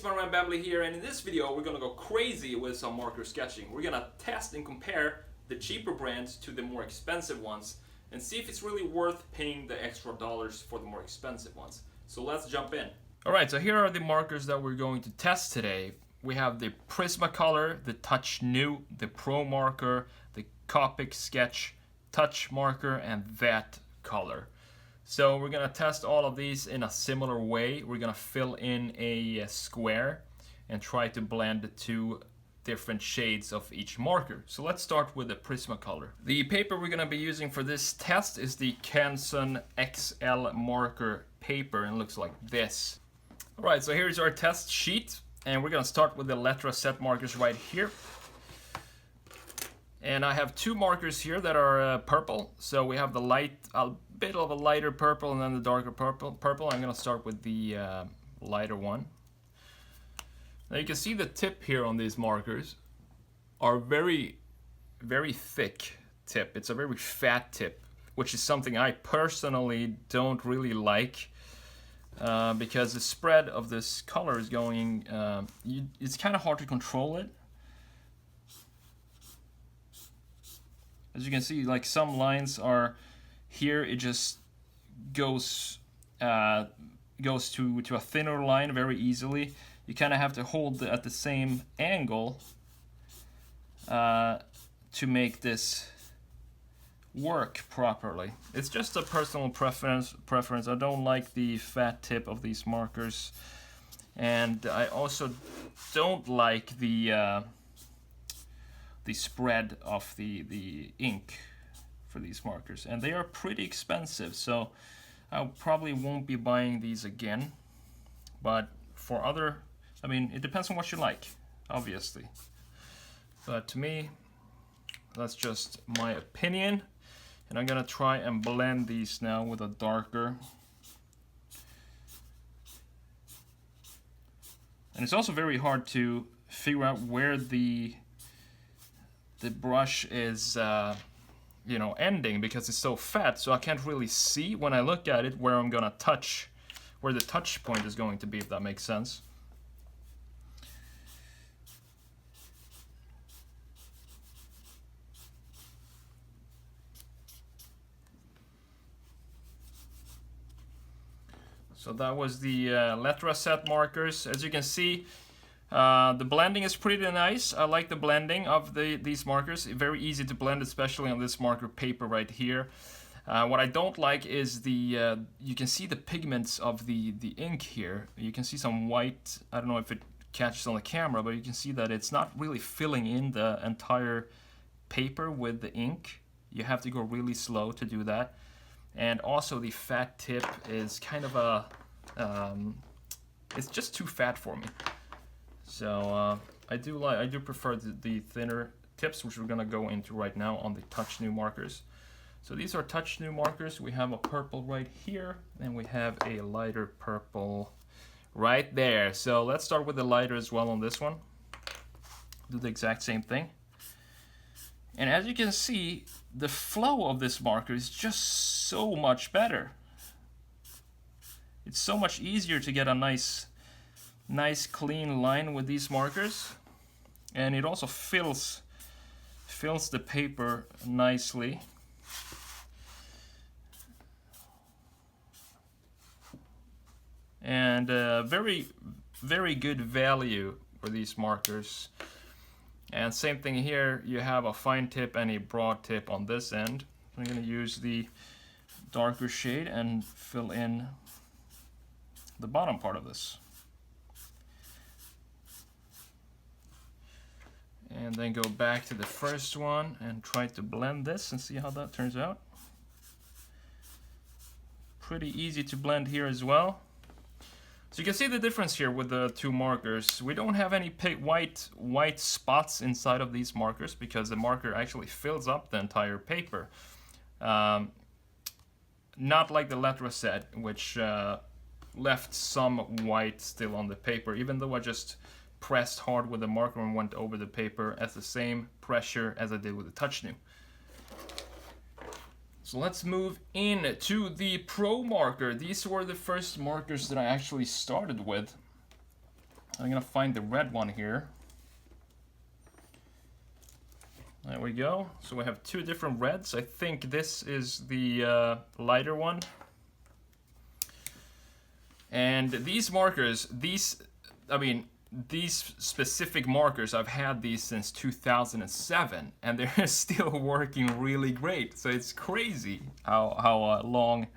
Spider-Man Bambley here, and in this video we're gonna go crazy with some marker sketching. We're gonna test and compare the cheaper brands to the more expensive ones and see if it's really worth paying the extra dollars for the more expensive ones. So let's jump in. Alright, so here are the markers that we're going to test today. We have the Prismacolor, the Touchnew, the Promarker, the Copic Sketch, Touch Marker, and that color. So we're gonna test all of these in a similar way. We're gonna fill in a square and try to blend the two different shades of each marker. So let's start with the Prismacolor. The paper we're gonna be using for this test is the Canson XL marker paper, and it looks like this. Alright, so here's our test sheet, and we're gonna start with the Electra Set markers right here. And I have two markers here that are purple. So we have the light, a bit of a lighter purple and then the darker purple. I'm gonna start with the lighter one. Now you can see the tip here on these markers are very, very thick tip. It's a very fat tip, which is something I personally don't really like because the spread of this color is going, it's kind of hard to control it. As you can see, like some lines are here, it just goes to a thinner line very easily. You kind of have to hold it at the same angle to make this work properly. It's just a personal preference. I don't like the fat tip of these markers, and I also don't like the spread of the ink for these markers, and they are pretty expensive, so I probably won't be buying these again. But for other, I mean, it depends on what you like, obviously, but to me, that's just my opinion. And I'm gonna try and blend these now with a darker. And it's also very hard to figure out where the brush is you know, ending, because it's so fat, so I can't really see when I look at it where I'm gonna touch, where the touch point is going to be, if that makes sense. So that was the Electra Set markers. As you can see, the blending is pretty nice. I like the blending of these markers. Very easy to blend, especially on this marker paper right here. What I don't like is the, you can see the pigments of the ink here. You can see some white. I don't know if it catches on the camera, but you can see that it's not really filling in the entire paper with the ink. You have to go really slow to do that. And also the fat tip is kind of a, it's just too fat for me. So I do prefer the thinner tips, which we're gonna go into right now on the Touchnew markers. So these are Touchnew markers. We have a purple right here, and we have a lighter purple right there. So let's start with the lighter as well on this one. Do the exact same thing. And as you can see, the flow of this marker is just so much better. It's so much easier to get a nice clean line with these markers, and it also fills the paper nicely. And very, very good value for these markers. And same thing here, you have a fine tip and a broad tip on this end. I'm going to use the darker shade and fill in the bottom part of this. And then go back to the first one and try to blend this and see how that turns out. Pretty easy to blend here as well. So you can see the difference here with the two markers. We don't have any white spots inside of these markers because the marker actually fills up the entire paper. Not like the Electra Set, which left some white still on the paper, even though I just pressed hard with the marker and went over the paper at the same pressure as I did with the Touchnew. So let's move in to the Promarker. These were the first markers that I actually started with. I'm gonna find the red one here. There we go. So we have two different reds. I think this is the lighter one. And these markers, these specific markers, I've had these since 2007, and they're still working really great. So it's crazy how long,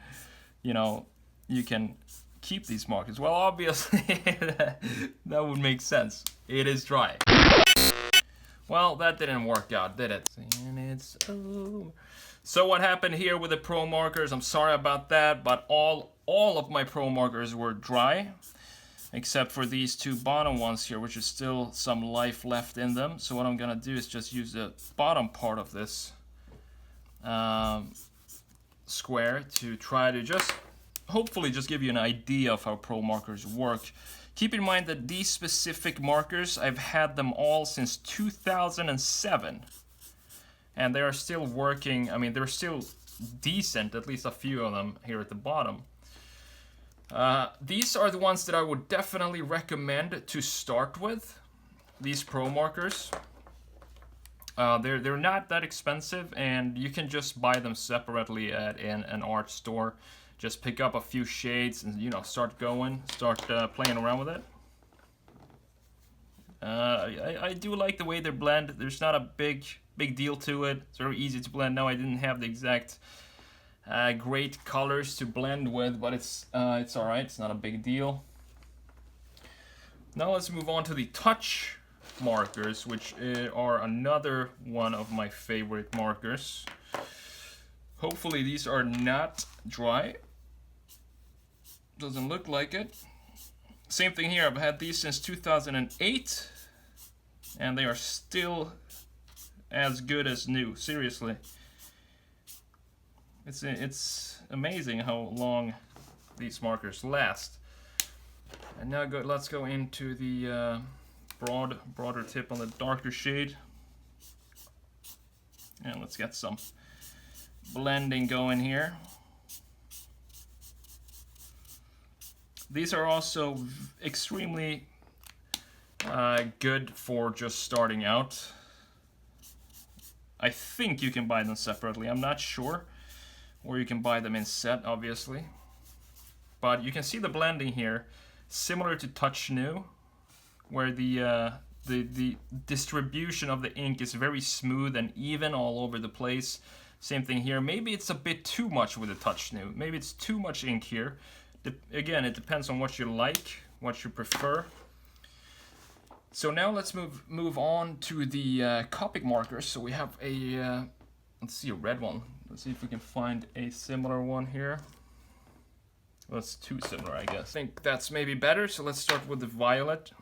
you know, you can keep these markers. Well, obviously that would make sense. It is dry. Well, that didn't work out, did it? And it's over. So what happened here with the Pro Markers, I'm sorry about that, but all of my Pro Markers were dry, except for these two bottom ones here, which is still some life left in them. So what I'm gonna do is just use the bottom part of this square to try to just, hopefully just give you an idea of how Pro Markers work. Keep in mind that these specific markers, I've had them all since 2007. And they are still working, I mean, they're still decent, at least a few of them here at the bottom. These are the ones that I would definitely recommend to start with, these Pro Markers. They're not that expensive, and you can just buy them separately at an art store. Just pick up a few shades and, you know, start playing around with it. I do like the way they blend. There's not a big deal to it. It's very easy to blend. Now I didn't have the exact great colors to blend with, but it's alright. It's not a big deal. Now let's move on to the touch markers, which are another one of my favorite markers. Hopefully these are not dry. Doesn't look like it. Same thing here. I've had these since 2008, and they are still as good as new. Seriously, it's amazing how long these markers last. And now let's go into the broader tip on the darker shade, and let's get some blending going here. These are also extremely good for just starting out. I think you can buy them separately. I'm not sure. Or you can buy them in set, obviously. But you can see the blending here, similar to Touchnew, where the distribution of the ink is very smooth and even all over the place. Same thing here. Maybe it's a bit too much with the Touchnew. Maybe it's too much ink here. Again, it depends on what you like, what you prefer. So now let's move on to the Copic Markers. So we have a, let's see, a red one. Let's see if we can find a similar one here. Well, it's too similar, I guess. I think that's maybe better. So let's start with the violet.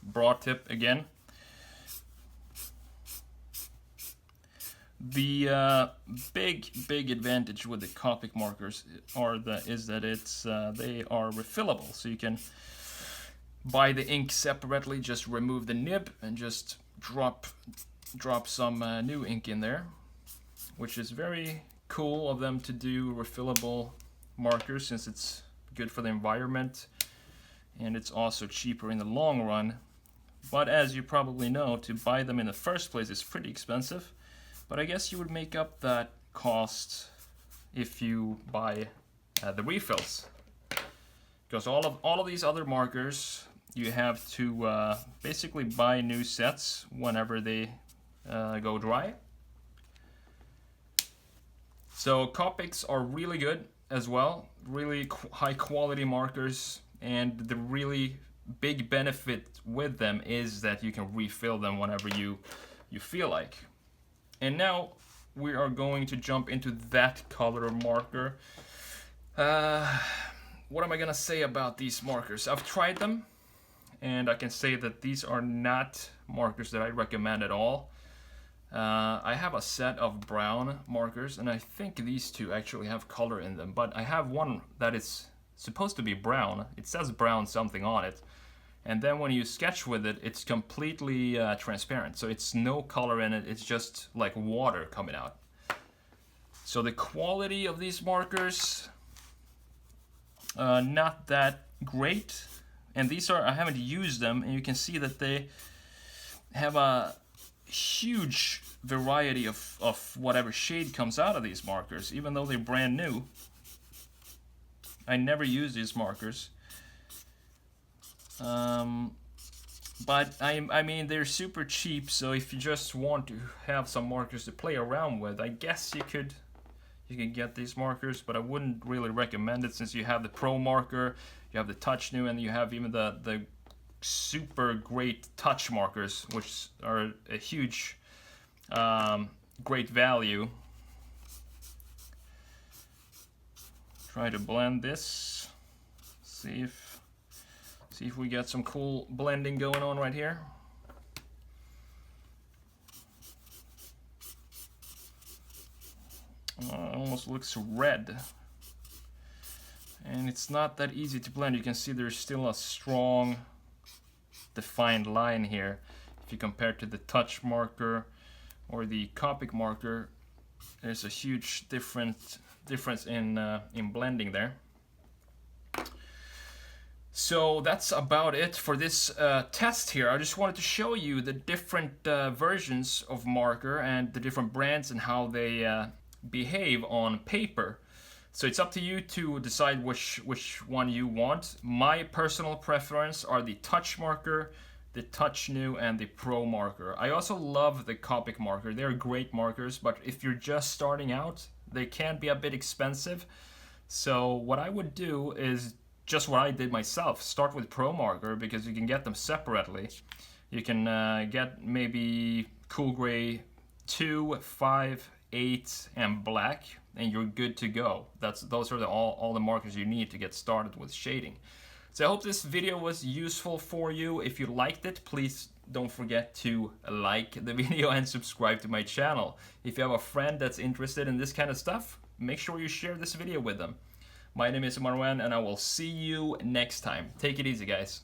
Broad tip again. The big advantage with the Copic Markers is that they are refillable, so you can buy the ink separately, just remove the nib and just drop some new ink in there, which is very cool of them to do refillable markers, since it's good for the environment and it's also cheaper in the long run. But as you probably know, to buy them in the first place is pretty expensive. But I guess you would make up that cost if you buy the refills, because all of these other markers you have to basically buy new sets whenever they go dry. So Copics are really good as well, really high quality markers, and the really big benefit with them is that you can refill them whenever you feel like. And now we are going to jump into that color marker. What am I gonna say about these markers? I've tried them, and I can say that these are not markers that I recommend at all. I have a set of brown markers, and I think these two actually have color in them, but I have one that is supposed to be brown. It says brown something on it. And then when you sketch with it, it's completely transparent. So it's no color in it, it's just like water coming out. So the quality of these markers, not that great. And these are, I haven't used them, and you can see that they have a huge variety of whatever shade comes out of these markers, even though they're brand new. I never use these markers. But I mean, they're super cheap, so if you just want to have some markers to play around with, I guess you can get these markers, but I wouldn't really recommend it, since you have the Promarker, you have the Touchnew, and you have even the super great touch markers, which are a huge great value. Try to blend this, see if we get some cool blending going on right here. It almost looks red. And it's not that easy to blend. You can see there's still a strong defined line here. If you compare to the touch marker or the Copic marker, there's a huge difference in blending there. So that's about it for this test here. I just wanted to show you the different versions of marker and the different brands and how they behave on paper. So it's up to you to decide which one you want. My personal preference are the touch marker, the Touchnew, and the Promarker. I also love the Copic marker. They're great markers, but if you're just starting out, they can be a bit expensive. So what I would do is just what I did myself. Start with Promarker, because you can get them separately. You can get maybe cool gray 2, 5, 8, and black, and you're good to go. Those are all the markers you need to get started with shading. So I hope this video was useful for you. If you liked it, please don't forget to like the video and subscribe to my channel. If you have a friend that's interested in this kind of stuff, make sure you share this video with them. My name is Marwan, and I will see you next time. Take it easy, guys.